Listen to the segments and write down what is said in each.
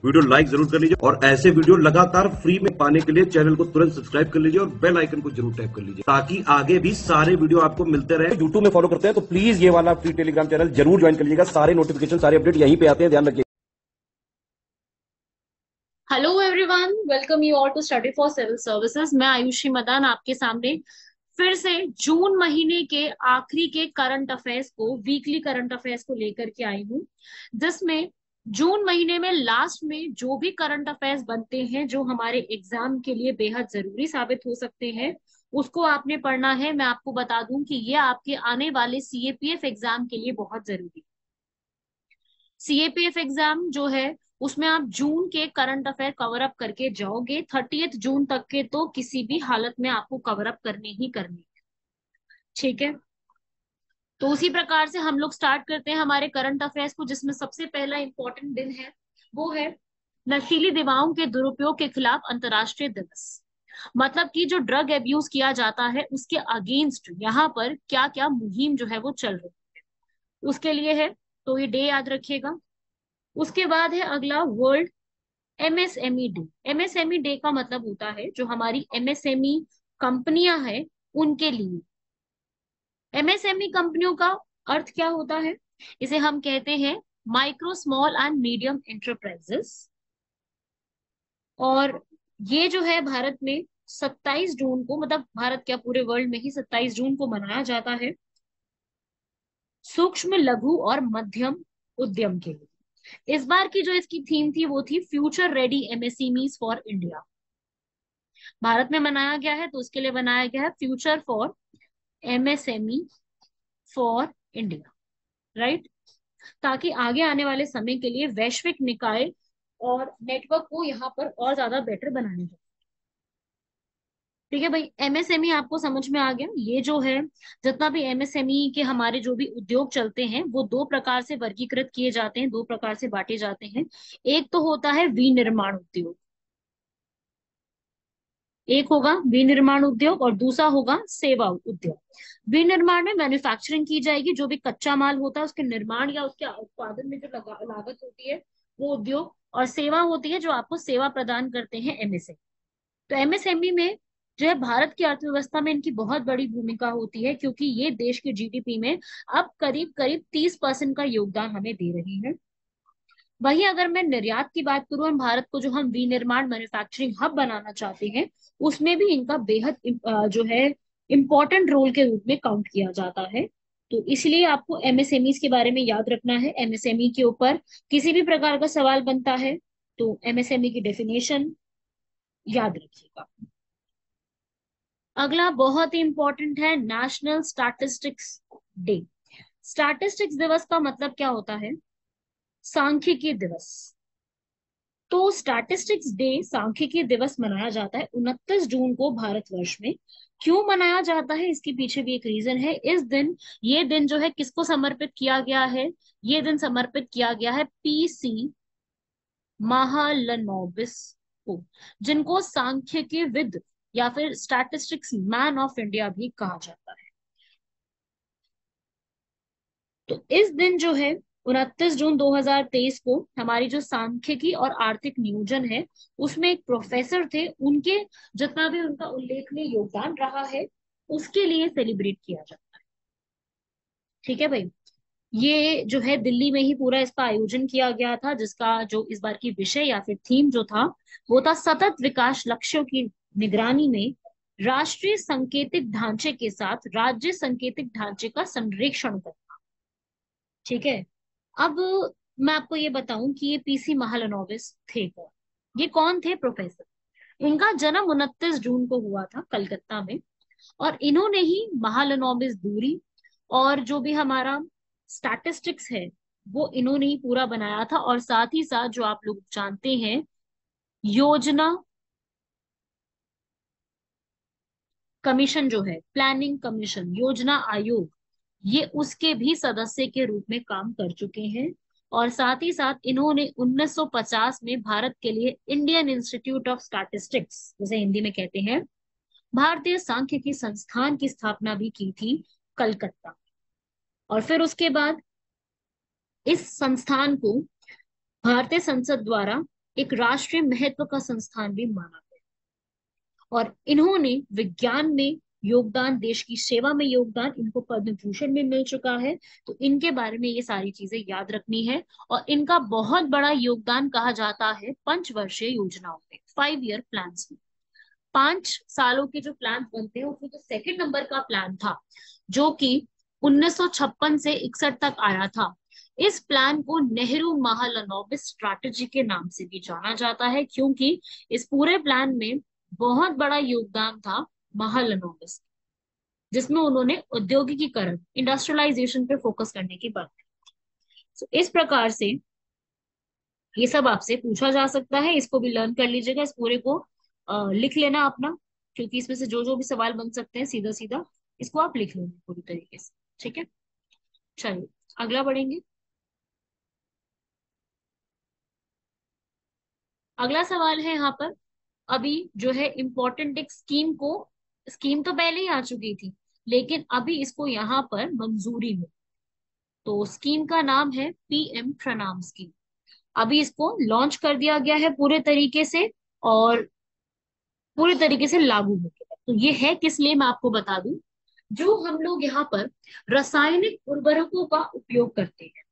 Video like जरूर कर लीजिए और ऐसे वीडियो लगातार फ्री में पाने के लिए चैनल को तुरंत सब्सक्राइब कर लीजिए और बेल आइकन को जरूर टैप कर लीजिए ताकि आगे भी सारे वीडियो आपको मिलते रहे। यूट्यूब में फॉलो करते हैं तो प्लीज ये वाला फ्री टेलीग्राम चैनल जरूर ज्वाइन कर लीजिएगा। सारे नोटिफिकेशन, सारे अपडेट यहीं पे आते हैं, ध्यान रखिए। Hello everyone, welcome you all to study for civil services. मैं आयुषी मदान आपके सामने फिर से जून महीने के आखिरी के करंट अफेयर्स को, वीकली करंट अफेयर्स को लेकर के आई हूँ, जिसमें जून महीने में लास्ट में जो भी करंट अफेयर्स बनते हैं जो हमारे एग्जाम के लिए बेहद जरूरी साबित हो सकते हैं, उसको आपने पढ़ना है। मैं आपको बता दूं कि ये आपके आने वाले सीएपीएफ एग्जाम के लिए बहुत जरूरी है। सीएपीएफ एग्जाम जो है उसमें आप जून के करंट अफेयर कवर अप करके जाओगे। 30 जून तक के तो किसी भी हालत में आपको कवर अप करने ही करने हैं, ठीक है। तो उसी प्रकार से हम लोग स्टार्ट करते हैं हमारे करंट अफेयर्स को, जिसमें सबसे पहला इंपॉर्टेंट दिन है वो है नशीली दवाओं के दुरुपयोग के खिलाफ अंतर्राष्ट्रीय दिवस। मतलब कि जो ड्रग एब्यूज किया जाता है उसके अगेंस्ट यहाँ पर क्या क्या मुहिम जो है वो चल रही है, उसके लिए है। तो ये डे याद रखिएगा। उसके बाद है अगला world MSME day. MSME day का मतलब होता है जो हमारी एमएसएमई कंपनियां हैं उनके लिए। एमएसएमई कंपनियों का अर्थ क्या होता है? इसे हम कहते हैं micro small and medium enterprises. और ये जो है भारत में 27 जून को, मतलब भारत क्या पूरे वर्ल्ड में ही 27 जून को मनाया जाता है सूक्ष्म, लघु और मध्यम उद्यम के लिए। इस बार की जो इसकी थीम थी वो थी future ready MSMEs for India. Bharat में मनाया गया है तो उसके लिए बनाया गया है future for MSME for India, right. ताकि आगे आने वाले समय के लिए वैश्विक निकाय और नेटवर्क को यहाँ पर और ज्यादा बेटर बनाने जाए। ठीक है भाई, एमएसएमई आपको समझ में आ गया। ये जो है जितना भी एमएसएमई के हमारे जो भी उद्योग चलते हैं वो दो प्रकार से वर्गीकृत किए जाते हैं, दो प्रकार से बांटे जाते हैं। एक तो होता है विनिर्माण उद्योग, एक होगा विनिर्माण उद्योग और दूसरा होगा सेवा उद्योग। विनिर्माण में मैन्युफैक्चरिंग की जाएगी, जो भी कच्चा माल होता है उसके निर्माण या उसके उत्पादन में जो लागत होती है वो उद्योग। और सेवा होती है जो आपको सेवा प्रदान करते हैं एमएसएमई। तो एमएसएमई में जो है भारत की अर्थव्यवस्था में इनकी बहुत बड़ी भूमिका होती है, क्योंकि ये देश के जीडीपी में अब करीब करीब 30% का योगदान हमें दे रही है। वहीं अगर मैं निर्यात की बात करूं, हम भारत को जो हम विनिर्माण मैन्युफैक्चरिंग हब बनाना चाहते हैं उसमें भी इनका बेहद जो है इम्पोर्टेंट रोल के रूप में काउंट किया जाता है। तो इसलिए आपको एमएसएमई के बारे में याद रखना है। एमएसएमई के ऊपर किसी भी प्रकार का सवाल बनता है तो एमएसएमई की डेफिनेशन याद रखिएगा। अगला बहुत ही इंपॉर्टेंट है नेशनल स्टैटिस्टिक्स डे। स्टैटिस्टिक्स दिवस का मतलब क्या होता है? सांख्यिकी दिवस। तो स्टैटिस्टिक्स डे, सांख्यिकी दिवस मनाया जाता है 29 जून को भारतवर्ष में। क्यों मनाया जाता है इसके पीछे भी एक रीजन है। इस दिन, ये दिन जो है किसको समर्पित किया गया है? ये दिन समर्पित किया गया है पीसी महालनोबिस को, जिनको सांख्यिकी विद या फिर स्टैटिस्टिक्स मैन ऑफ इंडिया भी कहा जाता है। तो इस दिन जो है 29 जून 2023 को हमारी जो सांख्यिकी और आर्थिक नियोजन है उसमें एक प्रोफेसर थे, उनके जितना भी उनका उल्लेखनीय योगदान रहा है उसके लिए सेलिब्रेट किया जाता है। ठीक है भाई, ये जो है दिल्ली में ही पूरा इसका आयोजन किया गया था, जिसका जो इस बार की विषय या फिर थीम जो था वो था सतत विकास लक्ष्यों की निगरानी में राष्ट्रीय सांकेतिक ढांचे के साथ राज्य सांकेतिक ढांचे का संरेखण करना। ठीक है। अब मैं आपको ये बताऊं कि ये पीसी महालनोबिस थे कौन। ये कौन थे? प्रोफेसर। इनका जन्म 29 जून को हुआ था कलकत्ता में, और इन्होंने ही महालनोबिस दूरी और जो भी हमारा स्टैटिस्टिक्स है वो इन्होंने ही पूरा बनाया था। और साथ ही साथ जो आप लोग जानते हैं योजना कमीशन जो है, प्लानिंग कमीशन, योजना आयोग, ये उसके भी सदस्य के रूप में काम कर चुके हैं। और साथ ही साथ इन्होंने 1950 में भारत के लिए इंडियन इंस्टीट्यूट ऑफ स्टैटिस्टिक्स, जिसे हिंदी में कहते हैं भारतीय सांख्यिकी संस्थान, की स्थापना भी की थी कलकत्ता। और फिर उसके बाद इस संस्थान को भारतीय संसद द्वारा एक राष्ट्रीय महत्व का संस्थान भी माना गया। और इन्होंने विज्ञान में योगदान, देश की सेवा में योगदान, इनको पद्म भूषण भी मिल चुका है। तो इनके बारे में ये सारी चीजें याद रखनी है। और इनका बहुत बड़ा योगदान कहा जाता है पंचवर्षीय योजनाओं में, 5 ईयर प्लान्स में। 5 सालों के जो प्लान बनते हैं उसमें जो सेकंड नंबर का प्लान था, जो कि 1956 से 61 तक आया था, इस प्लान को नेहरू महालनोबिस स्ट्रैटेजी के नाम से भी जाना जाता है, क्योंकि इस पूरे प्लान में बहुत बड़ा योगदान था महालनोबिस, जिसमें उन्होंने औद्योगिकीकरण, इंडस्ट्रियलाइजेशन पे फोकस करने की बात की। तो इस प्रकार से ये सब आपसे पूछा जा सकता है, इसको भी लर्न कर लीजिएगा, इस पूरे को लिख लेना अपना, क्योंकि इसमें से जो जो भी सवाल बन सकते हैं सीधा सीधा इसको आप लिख लेंगे पूरी तरीके से। ठीक है, चलिए अगला बढ़ेंगे। अगला सवाल है यहाँ पर, अभी जो है इम्पोर्टेंट एक स्कीम को, स्कीम तो पहले ही आ चुकी थी लेकिन अभी इसको यहाँ पर मंजूरी मिली। तो स्कीम का नाम है पीएम प्रणाम स्कीम। अभी इसको लॉन्च कर दिया गया है पूरे तरीके से, और पूरी तरीके से लागू हो गया। तो ये है किस लिए, मैं आपको बता दूं, जो हम लोग यहाँ पर रासायनिक उर्वरकों का उपयोग करते हैं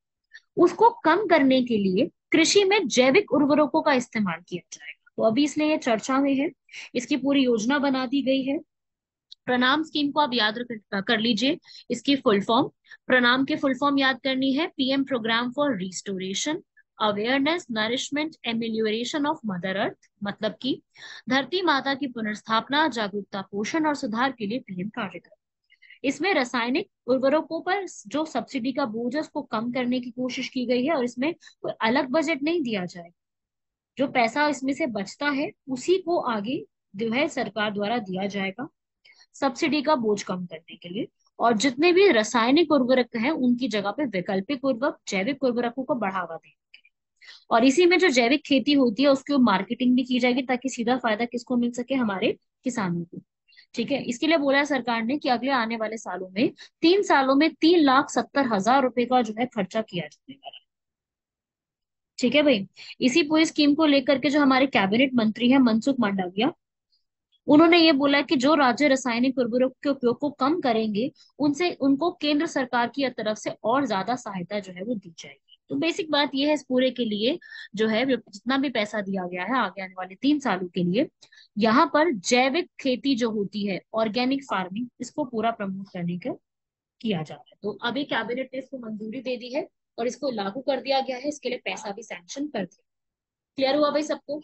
उसको कम करने के लिए कृषि में जैविक उर्वरकों का इस्तेमाल किया जाएगा। तो अभी इसलिए ये चर्चा में है, इसकी पूरी योजना बना दी गई है। प्रणाम स्कीम को आप याद कर लीजिए, इसकी फुल फॉर्म, प्रणाम के फुल फॉर्म याद करनी है, PM program for restoration, awareness, nourishment, amelioration of mother earth, मतलब कि धरती माता की पुनर्स्थापना, जागरूकता, पोषण और सुधार के लिए पीएम कार्यक्रम। इसमें रासायनिक उर्वरकों पर जो सब्सिडी का बोझ है उसको कम करने की कोशिश की गई है, और इसमें कोई अलग बजट नहीं दिया जाएगा। जो पैसा इसमें से बचता है उसी को आगे जो है सरकार द्वारा दिया जाएगा सब्सिडी का बोझ कम करने के लिए। और जितने भी रासायनिक उर्वरक हैं उनकी जगह पे वैकल्पिक उर्वरक, जैविक उर्वरकों को बढ़ावा दें। और इसी में जो जैविक खेती होती है उसकी मार्केटिंग भी की जाएगी, ताकि सीधा फायदा किसको मिल सके, हमारे किसानों को। ठीक है, इसके लिए बोला है सरकार ने कि अगले आने वाले सालों में, 3 सालों में 3,70,000 रुपए का जो है खर्चा किया जाने वाला है। ठीक है भाई, इसी पूरी स्कीम को लेकर के जो हमारे कैबिनेट मंत्री हैं मनसुख मांडविया, उन्होंने ये बोला कि जो राज्य रासायनिक उर्वरक के उपयोग को कम करेंगे उनसे उनको केंद्र सरकार की तरफ से और ज्यादा सहायता जो है वो दी जाएगी। तो बेसिक बात ये है, इस पूरे के लिए जो है जितना भी पैसा दिया गया है आगे आने वाले 3 सालों के लिए, यहाँ पर जैविक खेती जो होती है, ऑर्गेनिक फार्मिंग, इसको पूरा प्रमोट करने का किया जा रहा है। तो अभी कैबिनेट ने इसको मंजूरी दे दी है और इसको लागू कर दिया गया है, इसके लिए पैसा भी सैंक्शन कर दिया। क्लियर हुआ भाई सबको?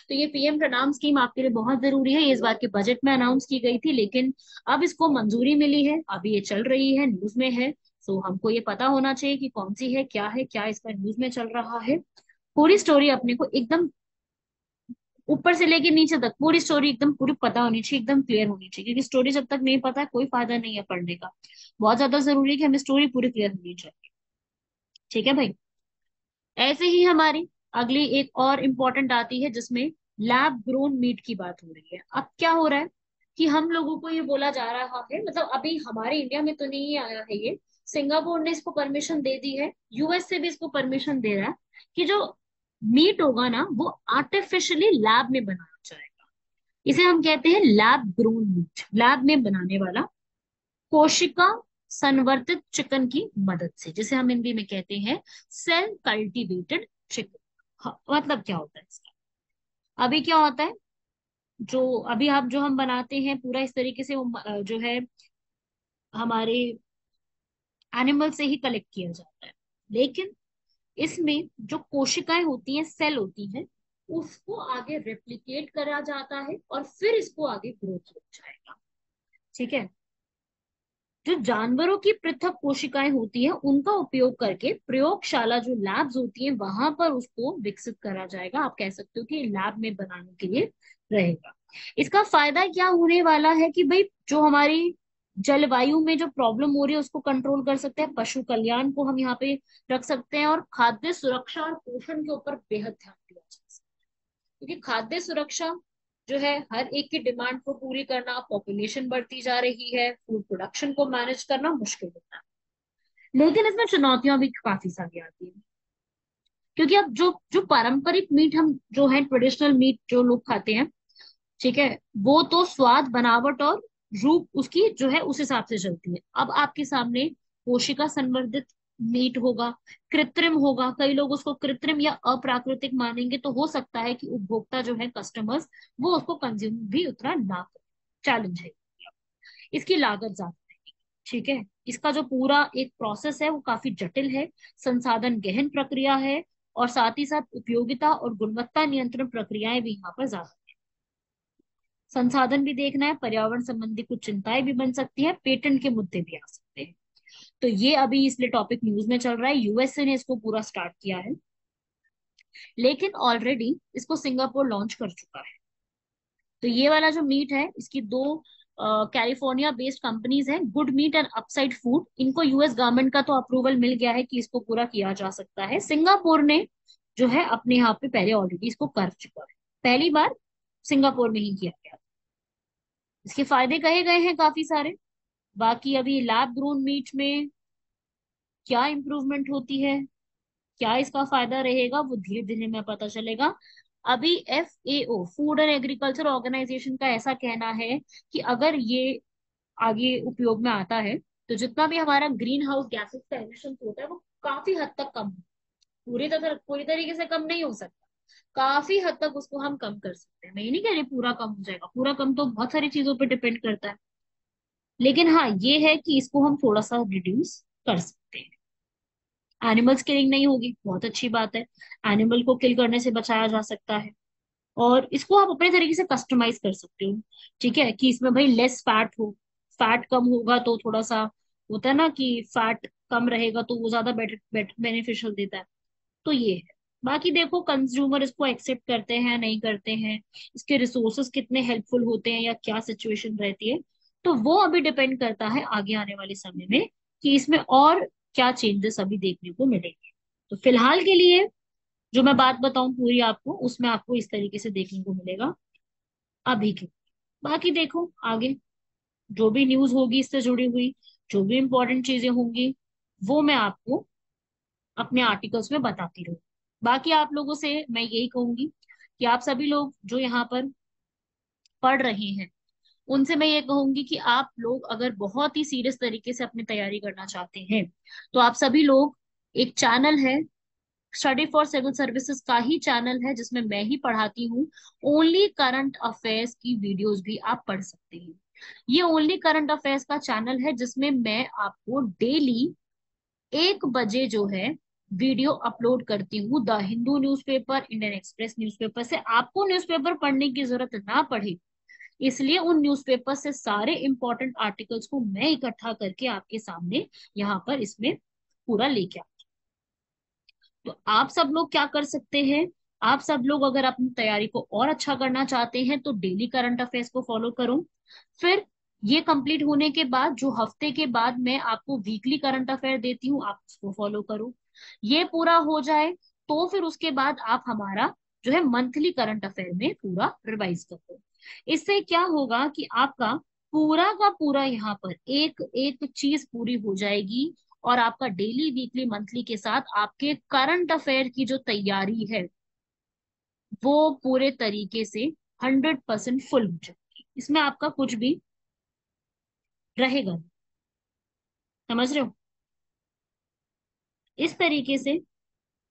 तो ये पीएम प्रणाम स्कीम आपके लिए बहुत जरूरी है, ये इस बार के बजट में अनाउंस की गई थी, लेकिन अब इसको मंजूरी मिली है, अभी ये चल रही है, न्यूज में है। तो हमको ये पता होना चाहिए कि कौन सी है, क्या इसका न्यूज में चल रहा है। पूरी स्टोरी अपने को एकदम ऊपर से लेके नीचे तक पूरी स्टोरी एकदम पूरी पता होनी चाहिए, एकदम क्लियर होनी चाहिए, क्योंकि स्टोरी जब तक नहीं पता है कोई फायदा नहीं है पढ़ने का। बहुत ज्यादा जरूरी है कि हमें स्टोरी पूरी क्लियर होनी चाहिए। ठीक है भाई, ऐसे ही हमारी अगली एक और इम्पोर्टेंट आती है जिसमें लैब ग्रोन मीट की बात हो रही है। अब क्या हो रहा है कि हम लोगों को ये बोला जा रहा है, मतलब अभी हमारे इंडिया में तो नहीं आया है ये, सिंगापुर ने इसको परमिशन दे दी है, यूएस से भी इसको परमिशन दे रहा है कि जो मीट होगा ना वो आर्टिफिशियली लैब में बनाया जाएगा। इसे हम कहते हैं लैब ग्रोन मीट, लैब में बनाने वाला, कोशिका संवर्धित चिकन की मदद से, जिसे हम हिंदी में कहते हैं सेल कल्टीवेटेड चिकन। मतलब क्या होता है इसका, अभी क्या होता है, जो अभी आप जो हम बनाते हैं पूरा इस तरीके से वो जो है हमारे एनिमल से ही कलेक्ट किया जाता है, लेकिन इसमें जो कोशिकाएं होती हैं, सेल होती हैं, उसको आगे रेप्लिकेट करा जाता है और फिर इसको आगे ग्रो किया जाएगा। ठीक है, जो जानवरों की पृथक कोशिकाएं होती हैं उनका उपयोग करके प्रयोगशाला, जो लैब्स होती हैं, वहां पर उसको विकसित करा जाएगा। आप कह सकते हो कि लैब में बनाने के लिए रहेगा। इसका फायदा क्या होने वाला है कि भाई जो हमारी जलवायु में जो प्रॉब्लम हो रही है उसको कंट्रोल कर सकते हैं, पशु कल्याण को हम यहाँ पे रख सकते हैं, और खाद्य सुरक्षा और पोषण के ऊपर बेहद ध्यान दिया जा सकता है। क्योंकि खाद्य सुरक्षा जो है, हर एक की डिमांड को पूरी करना, पॉपुलेशन बढ़ती जा रही है, फूड प्रोडक्शन को मैनेज करना मुश्किल होता है, लेकिन इसमें चुनौतियां भी काफी सारी आती हैं। क्योंकि अब जो जो पारंपरिक मीट हम जो है ट्रेडिशनल मीट जो लोग खाते हैं, ठीक है, वो तो स्वाद बनावट और रूप उसकी जो है उस हिसाब से चलती है। अब आपके सामने कोशिका संवर्धित मीट होगा, कृत्रिम होगा, कई लोग उसको कृत्रिम या अप्राकृतिक मानेंगे, तो हो सकता है कि उपभोक्ता जो है कस्टमर्स वो उसको कंज्यूम भी उतना ना करें। चैलेंज है। इसकी लागत ज्यादा है, ठीक है, इसका जो पूरा एक प्रोसेस है वो काफी जटिल है, संसाधन गहन प्रक्रिया है, और साथ ही साथ उपयोगिता और गुणवत्ता नियंत्रण प्रक्रियाएं भी यहाँ पर ज्यादा, संसाधन भी देखना है, पर्यावरण संबंधी कुछ चिंताएं भी बन सकती है, पेटेंट के मुद्दे भी आ सकते हैं। तो ये अभी इसलिए टॉपिक न्यूज में चल रहा है, यूएसए ने इसको पूरा स्टार्ट किया है, लेकिन ऑलरेडी इसको सिंगापुर लॉन्च कर चुका है। तो ये वाला जो मीट है, इसकी दो कैलिफोर्निया बेस्ड कंपनीज हैं, good meat and upside food, इनको यूएस गवर्नमेंट का तो अप्रूवल मिल गया है कि इसको पूरा किया जा सकता है। सिंगापुर ने जो है अपने यहाँ पे पहले ऑलरेडी इसको कर चुका है, पहली बार सिंगापुर में ही किया गया। इसके फायदे कहे गए हैं काफी सारे। बाकी अभी लैब ग्रोन मीट में क्या इम्प्रूवमेंट होती है, क्या इसका फायदा रहेगा, वो धीरे धीरे में पता चलेगा। अभी FAO food and agriculture organization का ऐसा कहना है कि अगर ये आगे उपयोग में आता है तो जितना भी हमारा ग्रीन हाउस गैसेस का एमिशन होता है वो काफी हद तक कम, पूरी तरीके से कम नहीं हो सकता, काफी हद तक उसको हम कम कर सकते हैं। मैं ये नहीं कह रही पूरा कम हो जाएगा, पूरा कम तो बहुत सारी चीजों पर डिपेंड करता है, लेकिन हाँ ये है कि इसको हम थोड़ा सा रिड्यूस कर सकते हैं। एनिमल्स किलिंग नहीं होगी, बहुत अच्छी बात है, एनिमल को किल करने से बचाया जा सकता है, और इसको आप अपने तरीके से कस्टमाइज कर सकते हो, ठीक है, कि इसमें भाई लेस फैट हो, फैट कम होगा तो थोड़ा सा होता है ना कि फैट कम रहेगा तो वो ज्यादा बेटर बेनिफिशियल देता है। तो ये है। बाकी देखो कंज्यूमर इसको एक्सेप्ट करते हैं नहीं करते हैं, इसके रिसोर्सेस कितने हेल्पफुल होते हैं या क्या सिचुएशन रहती है, तो वो अभी डिपेंड करता है आगे आने वाले समय में कि इसमें और क्या चेंजेस अभी देखने को मिलेंगे। तो फिलहाल के लिए जो मैं बात बताऊं पूरी आपको, उसमें आपको इस तरीके से देखने को मिलेगा अभी के। बाकी देखो आगे जो भी न्यूज होगी इससे जुड़ी हुई, जो भी इंपॉर्टेंट चीजें होंगी, वो मैं आपको अपने आर्टिकल्स में बताती रहूँ। बाकी आप लोगों से मैं यही कहूंगी कि आप सभी लोग जो यहाँ पर पढ़ रहे हैं, उनसे मैं ये कहूंगी कि आप लोग अगर बहुत ही सीरियस तरीके से अपनी तैयारी करना चाहते हैं, तो आप सभी लोग, एक चैनल है स्टडी फॉर सिविल सर्विसेज का ही चैनल है जिसमें मैं ही पढ़ाती हूँ, ओनली करंट अफेयर्स की वीडियोस भी आप पढ़ सकते हैं। ये ओनली करंट अफेयर्स का चैनल है जिसमें मैं आपको डेली 1 बजे जो है वीडियो अपलोड करती हूँ, the Hindu newspaper, Indian express newspaper से। आपको न्यूज़पेपर पढ़ने की जरूरत ना पड़े, इसलिए उन न्यूज़पेपर से सारे इंपॉर्टेंट आर्टिकल्स को मैं इकट्ठा करके आपके सामने यहाँ पर इसमें पूरा लेके आ। तो आप सब लोग क्या कर सकते हैं, आप सब लोग अगर अपनी तैयारी को और अच्छा करना चाहते हैं तो डेली करंट अफेयर्स को फॉलो करो। फिर ये कंप्लीट होने के बाद जो हफ्ते के बाद मैं आपको वीकली करंट अफेयर देती हूँ, आप उसको फॉलो करो। ये पूरा हो जाए तो फिर उसके बाद आप हमारा जो है मंथली करंट अफेयर में पूरा रिवाइज करो। इससे क्या होगा कि आपका पूरा का पूरा यहाँ पर एक एक चीज पूरी हो जाएगी, और आपका डेली वीकली मंथली के साथ आपके करंट अफेयर की जो तैयारी है वो पूरे तरीके से 100% फुल हो जाएगी, इसमें आपका कुछ भी रहेगा नहीं। समझ रहे हो? इस तरीके से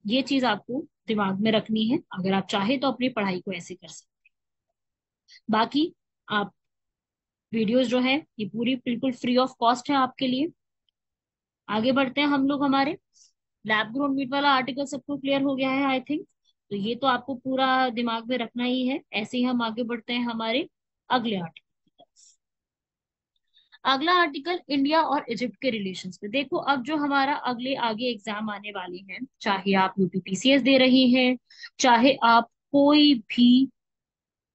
ये चीज आपको दिमाग में रखनी है, अगर आप चाहे तो अपनी पढ़ाई को ऐसे कर सकते हैं। बाकी आप वीडियोस जो है ये पूरी बिल्कुल फ्री ऑफ कॉस्ट है आपके लिए। आगे बढ़ते हैं हम लोग, हमारे लैब ग्रोन मीट वाला आर्टिकल सबको क्लियर हो गया है आई थिंक, तो ये तो आपको पूरा दिमाग में रखना ही है। ऐसे ही हम आगे बढ़ते हैं हमारे अगले आर्टिकल की तरफ। अगला आर्टिकल इंडिया और इजिप्ट के रिलेशंस पे। देखो अब जो हमारा अगले आगे एग्जाम आने वाले हैं, चाहे आप यूपीपीसीएस दे रही हैं, चाहे आप कोई भी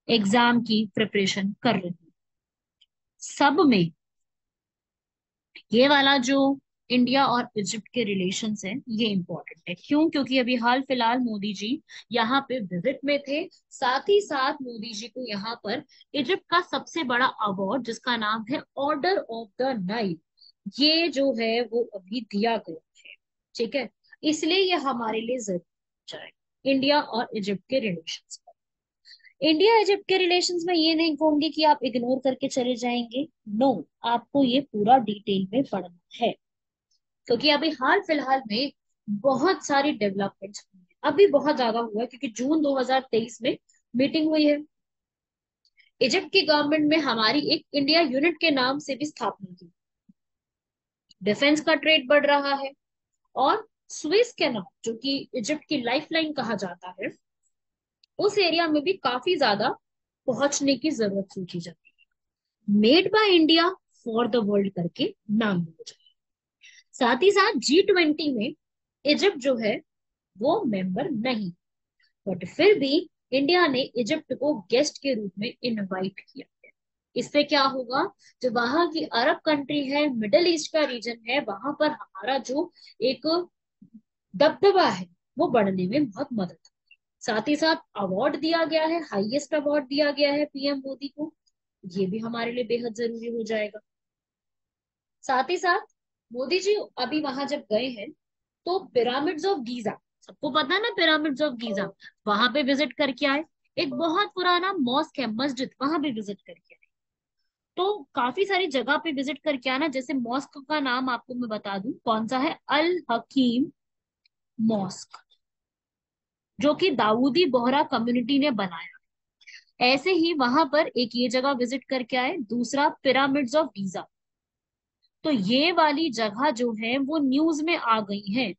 एग्जाम की प्रिपरेशन कर रही हैं, सब में ये वाला जो इंडिया और इजिप्ट के रिलेशंस हैं ये इंपॉर्टेंट है। क्यों? क्योंकि अभी हाल फिलहाल मोदी जी यहाँ पे विजिट में थे, साथ ही साथ मोदी जी को यहाँ पर इजिप्ट का सबसे बड़ा अवार्ड जिसका नाम है ऑर्डर ऑफ द नाइल, ये जो है वो अभी दिया गया है, ठीक है, इसलिए ये हमारे लिए जरूरी। जाएगा इंडिया और इजिप्ट के रिलेशंस पर। इंडिया इजिप्ट के रिलेशंस में ये नहीं कहूंगी कि आप इग्नोर करके चले जाएंगे, नो, आपको ये पूरा डिटेल में पढ़ना है, क्योंकि अभी हाल फिलहाल में बहुत सारी डेवलपमेंट्स हुई है, अभी बहुत ज्यादा हुआ है, क्योंकि जून 2023 में मीटिंग हुई है। इजिप्ट की गवर्नमेंट में हमारी एक इंडिया यूनिट के नाम से भी स्थापना की, डिफेंस का ट्रेड बढ़ रहा है, और स्विस कैनाल जो कि इजिप्ट की लाइफलाइन कहा जाता है, उस एरिया में भी काफी ज्यादा पहुंचने की जरूरत सोची जाती है। Made by India for the world करके नाम हो जाए। साथ ही साथ G20 में इजिप्ट जो है वो मेंबर नहीं, बट फिर भी इंडिया ने इजिप्ट को गेस्ट के रूप में इनवाइट किया है। इससे क्या होगा, जो वहां की अरब कंट्री है, मिडल ईस्ट का रीजन है, वहां पर हमारा जो एक दबदबा है वो बढ़ने में बहुत मदद है। साथ ही साथ अवार्ड दिया गया है, हाईएस्ट अवार्ड दिया गया है पीएम मोदी को, ये भी हमारे लिए बेहद जरूरी हो जाएगा। साथ ही साथ मोदी जी अभी वहां जब गए हैं तो पिरामिड्स ऑफ गीजा, सबको पता है ना पिरामिड्स ऑफ गीजा, वहां पे विजिट करके आए। एक बहुत पुराना मॉस्क है, मस्जिद, वहां पे विजिट करके आए। तो काफी सारी जगह पे विजिट करके आना। जैसे मॉस्क का नाम आपको मैं बता दूं कौन सा है, अल हकीम मॉस्क, जो कि दाऊदी बोहरा कम्युनिटी ने बनाया। ऐसे ही वहां पर एक ये जगह विजिट करके आए। दूसरा पिरामिड्स ऑफ गीजा, तो ये वाली जगह जो है वो न्यूज में आ गई है।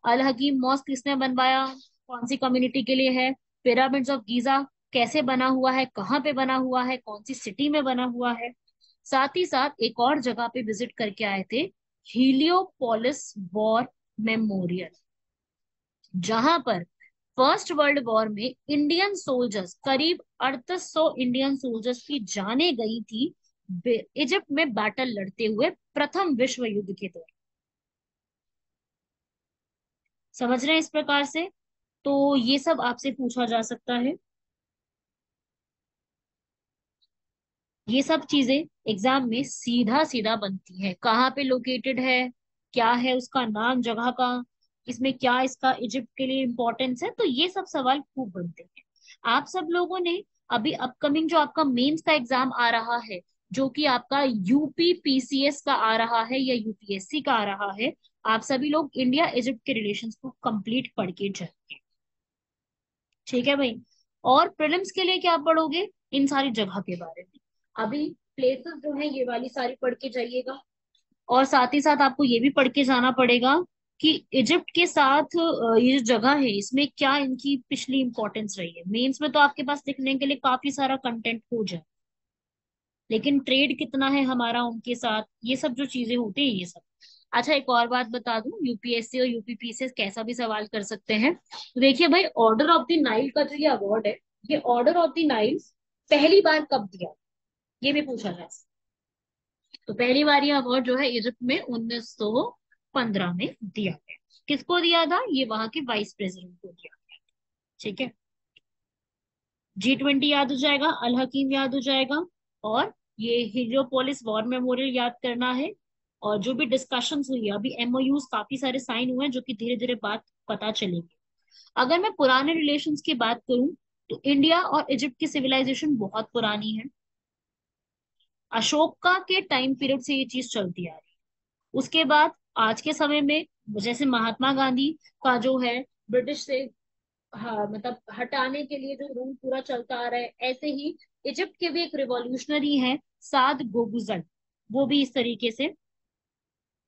अल हकीम मॉस्क किसने बनवाया, कौन सी कम्युनिटी के लिए है, पिरामिड्स ऑफ गीजा कैसे बना हुआ है, कहाँ पे बना हुआ है, कौन सी सिटी में बना हुआ है। साथ ही साथ एक और जगह पे विजिट करके आए थे, हीलियोपोलिस वॉर मेमोरियल, जहां पर फर्स्ट वर्ल्ड वॉर में इंडियन सोल्जर्स, करीब 3800 इंडियन सोल्जर्स की जाने गई थी इजिप्ट में बैटल लड़ते हुए प्रथम विश्व युद्ध के दौरान। समझ रहे हैं इस प्रकार से, तो ये सब आपसे पूछा जा सकता है। ये सब चीजें एग्जाम में सीधा सीधा बनती है, कहाँ पे लोकेटेड है, क्या है उसका नाम जगह का, इसमें क्या इसका इजिप्ट के लिए इंपॉर्टेंस है, तो ये सब सवाल खूब बनते हैं। आप सब लोगों ने अभी अपकमिंग जो आपका मेंस का एग्जाम आ रहा है, जो कि आपका यूपी पीसीएस का आ रहा है या यूपीएससी का आ रहा है, आप सभी लोग इंडिया इजिप्ट के रिलेशंस को कंप्लीट पढ़ के जाएंगे। ठीक है भाई। और प्रीलिम्स के लिए क्या पढ़ोगे, इन सारी जगह के बारे में। अभी प्लेसेस जो है ये वाली सारी पढ़ के जाइएगा, और साथ ही साथ आपको ये भी पढ़ के जाना पड़ेगा कि इजिप्ट के साथ ये जो जगह है इसमें क्या इनकी पिछली इंपॉर्टेंस रही है। मेंस में तो आपके पास लिखने के लिए काफी सारा कंटेंट हो जाए, लेकिन ट्रेड कितना है हमारा उनके साथ, ये सब जो चीजें होती है ये सब। अच्छा, एक और बात बता दूं, यूपीएससी और यूपीपी से कैसा भी सवाल कर सकते हैं। तो देखिए भाई, ऑर्डर ऑफ द नाइल का जो ये अवार्ड है, ये ऑर्डर ऑफ द नाइल पहली बार कब दिया, ये भी पूछा जाए। तो पहली बार ये अवार्ड जो है इजिप्ट में 1915 में दिया गया। किसको दिया था, ये वहां के वाइस प्रेसिडेंट को दिया गया। ठीक है, G20 याद हो जाएगा, अल हकीम याद हो जाएगा, और ये हीलियोपोलिस वॉर मेमोरियल याद करना है। और जो भी डिस्कशंस हुई है, अभी एमओयूज काफी सारे साइन हुए हैं, जो कि धीरे धीरे बात पता चलेगी। अगर मैं पुराने रिलेशंस की बात करूं, तो इंडिया और इजिप्ट की सिविलाइजेशन बहुत पुरानी है। अशोका के टाइम पीरियड से ये चीज चलती आ रही है। उसके बाद आज के समय में, जैसे महात्मा गांधी का जो है ब्रिटिश से, हाँ मतलब हटाने के लिए जो रूल पूरा चलता आ रहा है, ऐसे ही इजिप्ट के भी एक रिवॉल्यूशनरी है साद गोगुजल, वो भी इस तरीके से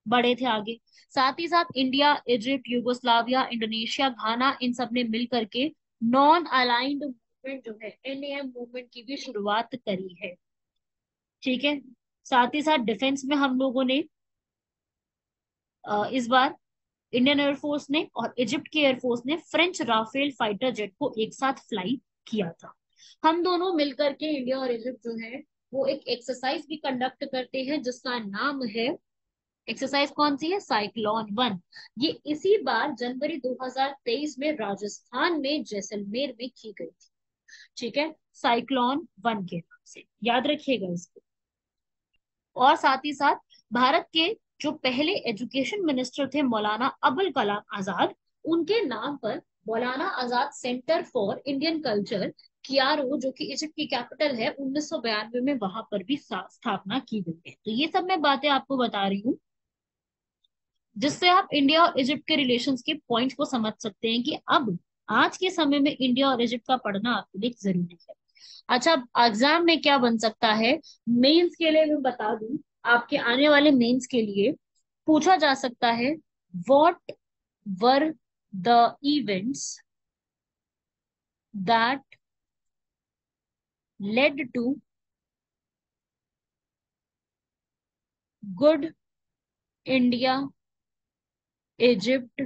बढ़े थे आगे। साथ ही साथ इंडिया, इजिप्ट, यूगोस्लाविया, इंडोनेशिया, घाना, इन सब ने मिल करके नॉन अलाइंड मूवमेंट जो है NAM मूवमेंट की भी शुरुआत करी है। ठीक है। साथ ही साथ डिफेंस में हम लोगों ने इस बार इंडियन एयरफोर्स ने और इजिप्ट की एयरफोर्स ने फ्रेंच राफेल फाइटर जेट को एक साथ फ्लाई किया था। हम दोनों मिलकर के, इंडिया और इजिप्ट जो है, वो एक एक्सरसाइज भी कंडक्ट करते हैं जिसका नाम है, एक्सरसाइज कौन सी है, साइक्लोन 1। ये इसी बार जनवरी 2023 में राजस्थान में जैसलमेर में की गई थी। ठीक है, साइक्लोन 1 के नाम से याद रखिएगा इसको। और साथ ही साथ भारत के जो पहले एजुकेशन मिनिस्टर थे, मौलाना अबुल कलाम आजाद, उनके नाम पर Maulana Azad centre for Indian culture, कियारो, जो कि इजिप्ट की कैपिटल है, 1992 में वहां पर भी स्थापना की गई है। तो ये सब मैं बातें आपको बता रही हूँ जिससे आप इंडिया और इजिप्ट के रिलेशंस के पॉइंट को समझ सकते हैं कि अब आज के समय में इंडिया और इजिप्ट का पढ़ना आपके लिए जरूरी है। अच्छा, एग्जाम में क्या बन सकता है, मेंस के लिए मैं बता दूं, आपके आने वाले मेंस के लिए पूछा जा सकता है, what were the events that led to good India Egypt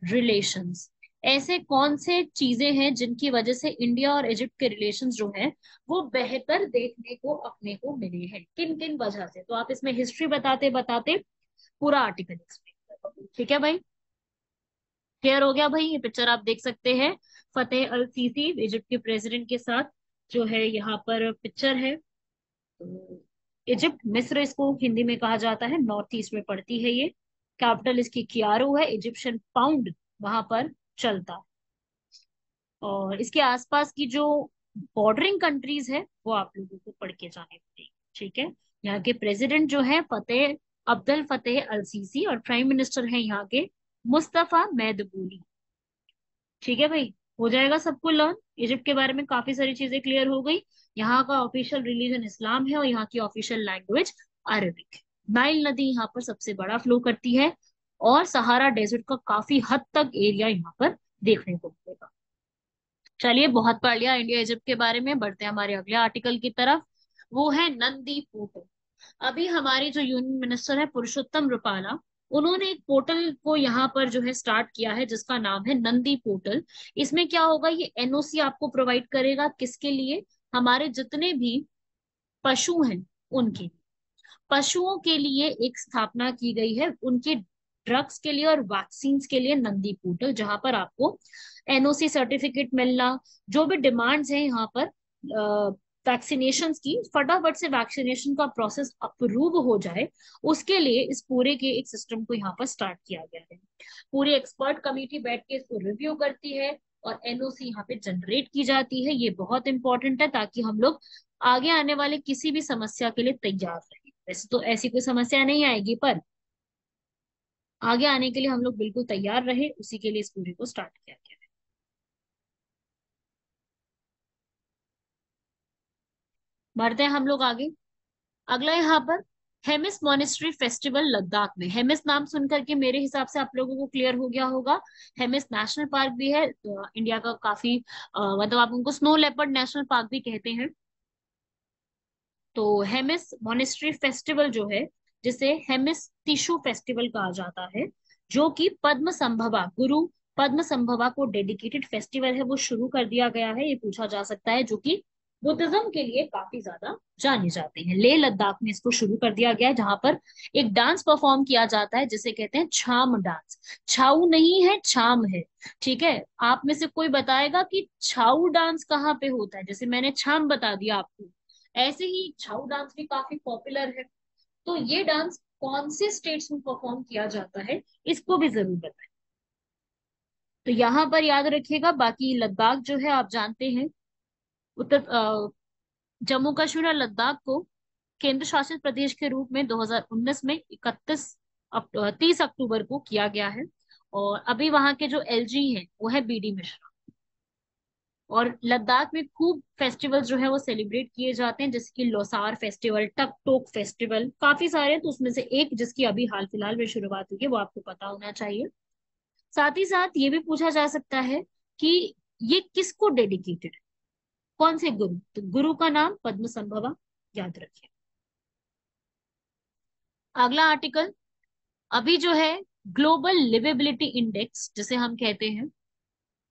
relations. ऐसे कौन से चीजें हैं जिनकी वजह से इंडिया और इजिप्ट के रिलेशंस जो है वो बेहतर देखने को अपने को मिले हैं, किन किन वजह से। तो आप इसमें हिस्ट्री बताते बताते पूरा आर्टिकल एक्सप्लेन करो, ठीक है भाई? क्लियर हो गया भाई? ये पिक्चर आप देख सकते हैं, फतेह अल सीसी इजिप्ट के प्रेसिडेंट के साथ जो है यहाँ पर पिक्चर है। तो इजिप्ट, मिस्र इसको हिंदी में कहा जाता है, नॉर्थ ईस्ट में पड़ती है ये। कैपिटल इसकी कियारो है, इजिप्शियन पाउंड वहां पर चलता है। और इसके आसपास की जो बॉर्डरिंग कंट्रीज है वो आप लोगों को पढ़ के जाने पड़ेगी, ठीक है? यहाँ के प्रेसिडेंट जो है फतेह अब्दुल फतेह अल सीसी, और प्राइम मिनिस्टर है यहाँ के मुस्तफा मैदबूली। ठीक है भाई, हो जाएगा सबको लर्न। इजिप्ट के बारे में काफी सारी चीजें क्लियर हो गई। यहाँ का ऑफिशियल रिलीजन इस्लाम है और यहाँ की ऑफिशियल लैंग्वेज अरबिक। नाइल नदी यहाँ पर सबसे बड़ा फ्लो करती है और सहारा डेजर्ट का काफी हद तक एरिया यहाँ पर देखने को मिलेगा। चलिए, बहुत पढ़ लिया इंडिया इजिप्ट के बारे में, बढ़ते हैं हमारे अगले आर्टिकल की तरफ। वो है नंदी पोर्टल। अभी हमारी जो यूनियन मिनिस्टर है पुरुषोत्तम रुपाला, उन्होंने एक पोर्टल को यहाँ पर जो है स्टार्ट किया है जिसका नाम है नंदी पोर्टल। इसमें क्या होगा, ये एनओसी आपको प्रोवाइड करेगा, किसके लिए? हमारे जितने भी पशु हैं उनके, पशुओं के लिए एक स्थापना की गई है, उनके ड्रग्स के लिए और वैक्सीन के लिए नंदी पोर्टल, जहां पर आपको एनओसी सर्टिफिकेट मिलना, जो भी डिमांड्स है यहाँ पर वैक्सीनेशन की, फटाफट से वैक्सीनेशन का प्रोसेस अप्रूव हो जाए, उसके लिए इस पूरे के एक सिस्टम को यहाँ पर स्टार्ट किया गया है। पूरी एक्सपर्ट कमेटी बैठ के इसको रिव्यू करती है और एनओसी यहाँ पे जनरेट की जाती है। ये बहुत इंपॉर्टेंट है ताकि हम लोग आगे आने वाले किसी भी समस्या के लिए तैयार रहें। वैसे तो ऐसी कोई समस्या नहीं आएगी, पर आगे आने के लिए हम लोग बिल्कुल तैयार रहे, उसी के लिए इस पूरे को स्टार्ट किया गया है। बढ़ते हैं हम लोग आगे। अगला यहाँ पर हेमिस मॉनेस्ट्री फेस्टिवल लद्दाख में। हेमिस नाम सुन करके मेरे हिसाब से आप लोगों को क्लियर हो गया होगा, हेमिस नेशनल पार्क भी है, तो इंडिया का काफी मतलब आप उनको स्नो लेपर्ड नेशनल पार्क भी कहते हैं। तो हेमिस मॉनेस्ट्री फेस्टिवल जो है, जिसे हेमिस टिशू फेस्टिवल कहा जाता है, जो कि पद्म संभवा, गुरु पद्म संभवा को डेडिकेटेड फेस्टिवल है, वो शुरू कर दिया गया है। ये पूछा जा सकता है, जो कि बुद्धिज्म के लिए काफी ज्यादा जाने जाते हैं। लेह लद्दाख में इसको शुरू कर दिया गया है, जहां पर एक डांस परफॉर्म किया जाता है जिसे कहते हैं छाम डांस। छाऊ नहीं है, छाम है, ठीक है? आप में से कोई बताएगा कि छाऊ डांस कहाँ पे होता है? जैसे मैंने छाम बता दिया आपको, ऐसे ही छाऊ डांस भी काफी पॉपुलर है। तो ये डांस कौन से स्टेट्स में परफॉर्म किया जाता है, इसको भी जरूर बताएं। तो यहाँ पर याद रखिएगा। बाकी लद्दाख जो है आप जानते हैं, उत्तर जम्मू कश्मीर और लद्दाख को केंद्र शासित प्रदेश के रूप में 2019 में 30 अक्टूबर को किया गया है। और अभी वहां के जो एलजी हैं वो है बीडी मिश्रा। और लद्दाख में खूब फेस्टिवल जो है वो सेलिब्रेट किए जाते हैं, जैसे कि लोसार फेस्टिवल, टक टोक फेस्टिवल, काफी सारे। तो उसमें से एक जिसकी अभी हाल फिलहाल में शुरुआत हुई है वो आपको पता होना चाहिए। साथ ही साथ ये भी पूछा जा सकता है कि ये किसको डेडिकेटेड है, कौन से गुरु? तो गुरु का नाम पद्म संभवा, याद रखिए। अगला आर्टिकल अभी जो है, ग्लोबल लिवेबिलिटी इंडेक्स जिसे हम कहते हैं,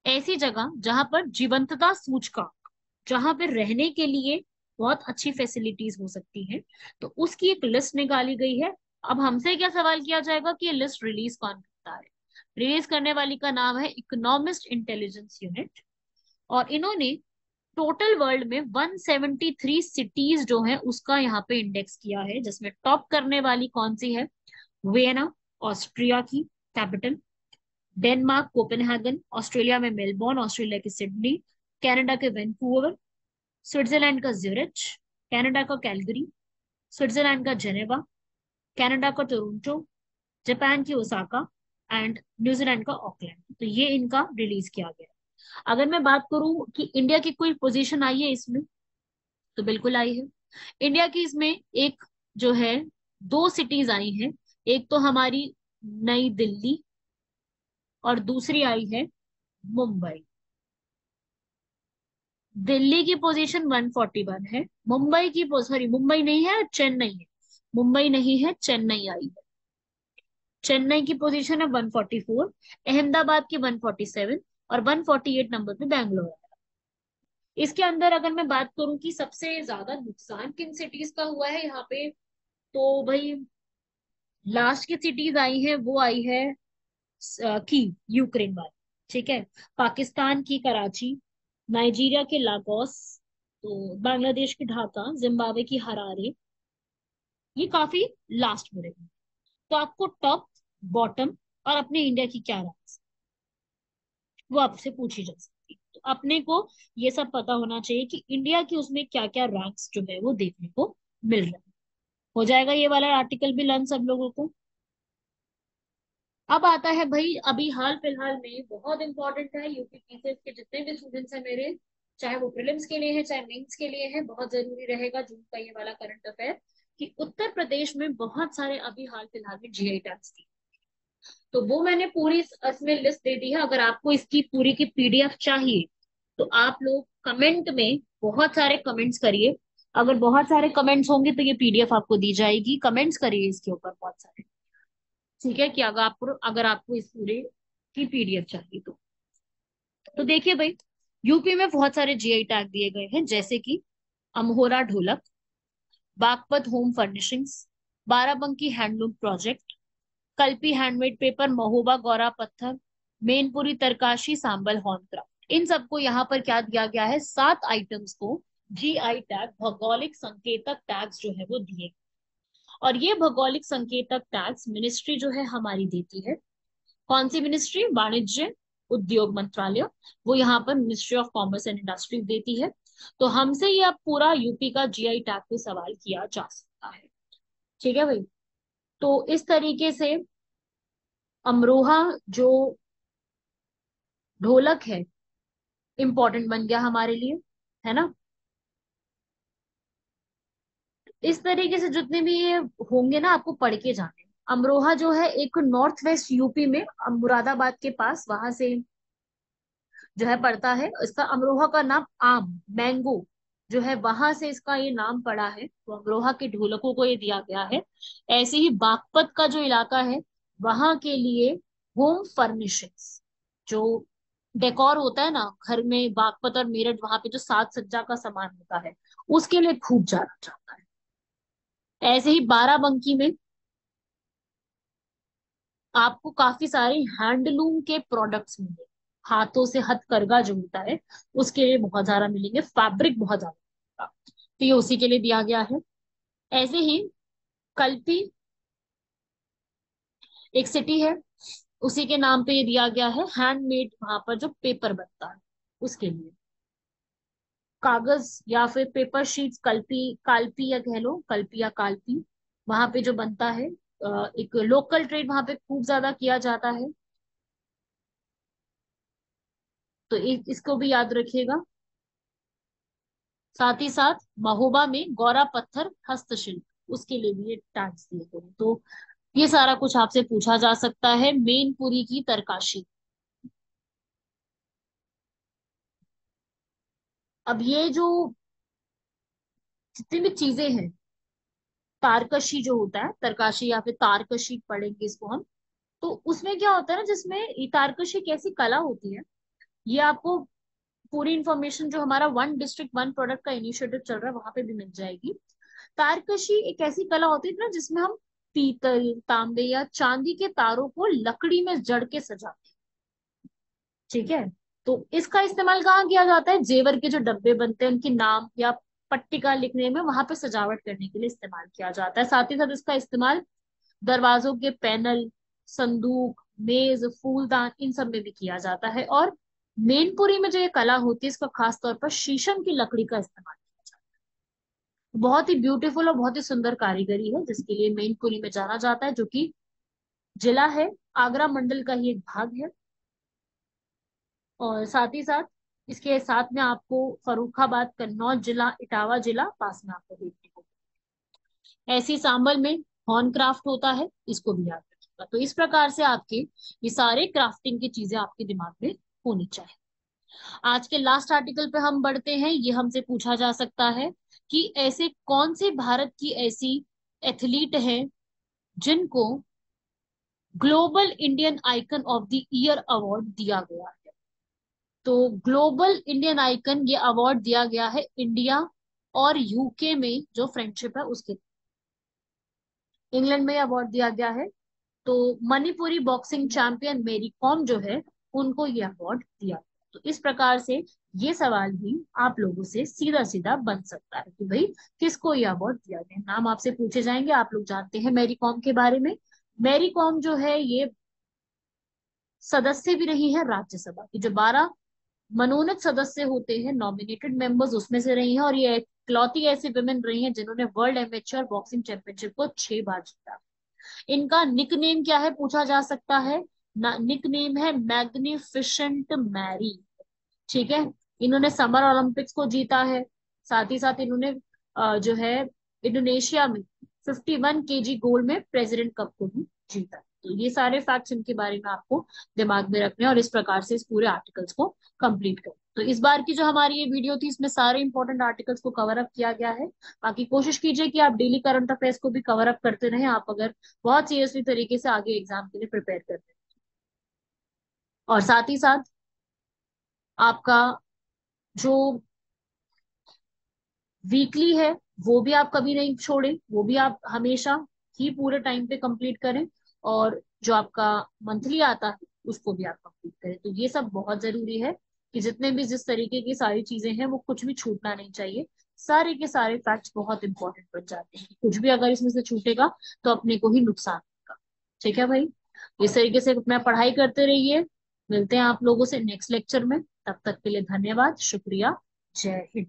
ऐसी जगह जहां पर जीवंतता सूचकांक, जहां पर रहने के लिए बहुत अच्छी फैसिलिटीज हो सकती हैं, तो उसकी एक लिस्ट निकाली गई है। अब हमसे क्या सवाल किया जाएगा कि ये लिस्ट रिलीज कौन करता है? रिलीज करने वाली का नाम है इकोनॉमिस्ट इंटेलिजेंस यूनिट। और इन्होंने टोटल वर्ल्ड में 173 सिटीज जो है उसका यहाँ पे इंडेक्स किया है, जिसमें टॉप करने वाली कौन सी है? वियना, ऑस्ट्रिया की कैपिटल। डेनमार्क कोपेनहेगन, ऑस्ट्रेलिया में मेलबोर्न, ऑस्ट्रेलिया की सिडनी, कनाडा के वैंकूवर, स्विट्जरलैंड का ज्यूरिच, कनाडा का कैलगरी, स्विट्जरलैंड का जेनेवा, कनाडा का टोरंटो, जापान की ओसाका एंड न्यूजीलैंड का ऑकलैंड। तो ये इनका रिलीज किया गया है। अगर मैं बात करूं कि इंडिया की कोई पोजीशन आई है इसमें, तो बिल्कुल आई है। इंडिया की इसमें एक जो है, दो सिटीज आई हैं। एक तो हमारी नई दिल्ली और दूसरी आई है मुंबई। दिल्ली की पोजीशन 141 है। मुंबई की सॉरी, मुंबई नहीं है, चेन्नई है। मुंबई नहीं है, चेन्नई आई है। चेन्नई की पोजीशन है 144, अहमदाबाद की 147 और 148 नंबर पे बैंगलोर है। इसके अंदर अगर मैं बात करूं कि सबसे ज्यादा नुकसान किन सिटीज का हुआ है यहाँ पे, तो भाई लास्ट की सिटीज आई है वो आई है की यूक्रेन वाली, ठीक है। पाकिस्तान की कराची, नाइजीरिया के लागोस, तो बांग्लादेश की ढाका, जिम्बाब्वे की हरारे, ये काफी लास्ट में रही। तो आपको टॉप, बॉटम और अपने इंडिया की क्या राय है, वो आपसे पूछी जा सकती है। तो अपने को ये सब पता होना चाहिए कि इंडिया की उसमें क्या क्या रैंक्स जो है वो देखने को मिल रहे हैं। हो जाएगा ये वाला आर्टिकल भी लर्न सब लोगों को। अब आता है भाई, अभी हाल फिलहाल में बहुत इंपॉर्टेंट है यूपी पीसीएस के जितने भी स्टूडेंट्स हैं मेरे, चाहे वो प्रीलिम्स के लिए है चाहे मेंस के लिए है, बहुत जरूरी रहेगा जून का ये वाला करंट अफेयर, कि उत्तर प्रदेश में बहुत सारे अभी हाल फिलहाल में जीआई टैग्स दिए। तो वो मैंने पूरी इसमें लिस्ट दे दी है। अगर आपको इसकी पूरी की पीडीएफ चाहिए तो आप लोग कमेंट में बहुत सारे कमेंट्स करिए। अगर बहुत सारे कमेंट्स होंगे तो ये पीडीएफ आपको दी जाएगी। कमेंट्स करिए इसके ऊपर बहुत सारे, ठीक है। कि अगर आपको इस पूरे की पीडीएफ चाहिए तो देखिए भाई, यूपी में बहुत सारे जीआई टैग दिए गए हैं, जैसे कि अमहोरा ढोलक, Baghpat home furnishings, Barabanki handloom project, Kalpi handmade paper, Mahoba गौरा पत्थर, मेनपुरी तरकाशी, सांबल हॉर्नक्राफ्ट। इन सबको यहाँ पर क्या दिया गया है, 7 आइटम्स को जीआई टैग, भौगोलिक संकेतक टैग्स जो है वो दिए। और ये भौगोलिक संकेतक टैग्स मिनिस्ट्री जो है हमारी देती है। कौन सी मिनिस्ट्री, वाणिज्य उद्योग मंत्रालय, वो यहाँ पर ministry of commerce and industries देती है। तो हमसे ये अब पूरा यूपी का जीआई टैग पे सवाल किया जा सकता है, ठीक है भाई। तो इस तरीके से अमरोहा जो ढोलक है इंपॉर्टेंट बन गया हमारे लिए, है ना। इस तरीके से जितने भी ये होंगे ना आपको पढ़ के जाने। अमरोहा जो है एक नॉर्थ वेस्ट यूपी में मुरादाबाद के पास, वहां से जो है पड़ता है। इसका अमरोहा का नाम आम, मैंगो जो है वहां से इसका ये नाम पड़ा है, तो अमरोहा के ढोलकों को ये दिया गया है। ऐसे ही बागपत का जो इलाका है वहां के लिए होम फर्निशिंग्स, जो डेकोर होता है ना घर में, बागपत और मेरठ वहां पे जो साज सज्जा का सामान होता है उसके लिए खूब जाना जाता है। ऐसे ही बाराबंकी में आपको काफी सारे हैंडलूम के प्रोडक्ट्स मिलेंगे, हाथों से हथकरघा जो होता है उसके लिए बहुत ज्यादा मिलेंगे, फैब्रिक बहुत ज्यादा मिलेगा। तो ये उसी के लिए दिया गया है। ऐसे ही कल्पी एक सिटी है, उसी के नाम पे ये दिया गया है, हैंडमेड वहां पर जो पेपर बनता है उसके लिए, कागज या फिर पेपर शीट्स, कल्पी काल्पी या कह लो, कल्पी या काल्पी वहां पे जो बनता है। एक लोकल ट्रेड वहां पे खूब ज्यादा किया जाता है, तो इसको भी याद रखिएगा। साथ ही साथ महोबा में गौरा पत्थर हस्तशिल्प, उसके लिए भी ये टैक्स दिए गए हैं। तो ये सारा कुछ आपसे पूछा जा सकता है। मेनपुरी की तरकाशी, अब ये जो जितनी भी चीजें हैं, तारकशी जो होता है, तरकाशी या फिर तारकशी पढ़ेंगे इसको हम। तो उसमें क्या होता है ना, जिसमें ये तारकशी एक ऐसी कला होती है, ये आपको पूरी इंफॉर्मेशन जो हमारा वन डिस्ट्रिक्ट वन प्रोडक्ट का इनिशिएटिव चल रहा है वहां पे भी मिल जाएगी। तारकशी एक ऐसी कला होती है ना जिसमें हम पीतल, तांबे या चांदी के तारों को लकड़ी में जड़ के सजाते हैं, ठीक है। तो इसका इस्तेमाल कहाँ किया जाता है, जेवर के जो डब्बे बनते हैं उनके नाम या पट्टिका लिखने में, वहां पे सजावट करने के लिए इस्तेमाल किया जाता है। साथ ही साथ इसका इस्तेमाल दरवाजों के पैनल, संदूक, मेज, फूलदान, इन सब में भी किया जाता है। और मेनपुरी में जो ये कला होती है, इसका खास तौर पर शीशम की लकड़ी का इस्तेमाल किया जाता है। बहुत ही ब्यूटीफुल और बहुत ही सुंदर कारीगरी है, जिसके लिए मेनपुरी में जाना जाता है, जो कि जिला है, आगरा मंडल का ही एक भाग है। और साथ ही साथ इसके साथ में आपको फर्रुखाबाद, कन्नौज जिला, इटावा जिला पास में आपको देखने को। ऐसी सांबल में हॉर्न क्राफ्ट होता है, इसको भी याद रखिएगा। तो इस प्रकार से आपके ये सारे क्राफ्टिंग की चीजें आपके दिमाग में होनी चाहिए। आज के लास्ट आर्टिकल पे हम बढ़ते हैं। ये हमसे पूछा जा सकता है कि ऐसे कौन से भारत की ऐसी एथलीट है जिनको global Indian icon of the year award दिया गया है। तो ग्लोबल इंडियन आइकन ये अवार्ड दिया गया है इंडिया और यूके में जो फ्रेंडशिप है उसके, इंग्लैंड में अवार्ड दिया गया है। तो मणिपुरी बॉक्सिंग चैंपियन मेरी कॉम जो है, उनको ये अवार्ड दिया। तो इस प्रकार से ये सवाल भी आप लोगों से सीधा सीधा बन सकता है कि भाई किसको ये अवार्ड दिया गया। नाम आपसे पूछे जाएंगे। आप लोग जानते हैं मैरी कॉम के बारे में। मैरी कॉम जो है ये सदस्य भी रही है राज्यसभा की। जो 12 मनोनीत सदस्य होते हैं, नॉमिनेटेड मेंबर्स, उसमें से रही हैं। और ये इकलौती ऐसी वुमेन रही हैं जिन्होंने वर्ल्ड एमेच्योर बॉक्सिंग चैंपियनशिप को 6 बार जीता। इनका निक नेम क्या है पूछा जा सकता है। निक नेम है मैग्निफिसेंट मैरी। ठीक है। इन्होंने समर ओलंपिक्स को जीता है। साथ ही साथ इन्होंने जो है इंडोनेशिया में 51 kg गोल्ड में प्रेसिडेंट कप को भी जीता। तो ये सारे फैक्ट्स इनके बारे में आपको दिमाग में रखने हैं और इस प्रकार से इस पूरे आर्टिकल्स को कंप्लीट करें। तो इस बार की जो हमारी ये वीडियो थी, इसमें सारे इंपॉर्टेंट आर्टिकल्स को कवर अप किया गया है। बाकी कोशिश कीजिए कि आप डेली करंट अफेयर्स को भी कवर अप करते रहें, आप अगर बहुत सीरियसली तरीके से आगे एग्जाम के लिए प्रिपेयर कर रहे हैं। और साथ ही साथ आपका जो वीकली है वो भी आप कभी नहीं छोड़ें, वो भी आप हमेशा ही पूरे टाइम पे कंप्लीट करें। और जो आपका मंथली आता है उसको भी आप कंप्लीट करें। तो ये सब बहुत जरूरी है कि जितने भी जिस तरीके की सारी चीजें हैं वो कुछ भी छूटना नहीं चाहिए। सारे के सारे फैक्ट्स बहुत इंपॉर्टेंट बन जाते हैं। कुछ भी अगर इसमें से छूटेगा तो अपने को ही नुकसान होगा। ठीक है भाई। इस तरीके से अपना पढ़ाई करते रहिए। मिलते हैं आप लोगों से नेक्स्ट लेक्चर में। तब तक के लिए धन्यवाद, शुक्रिया, जय हिंद।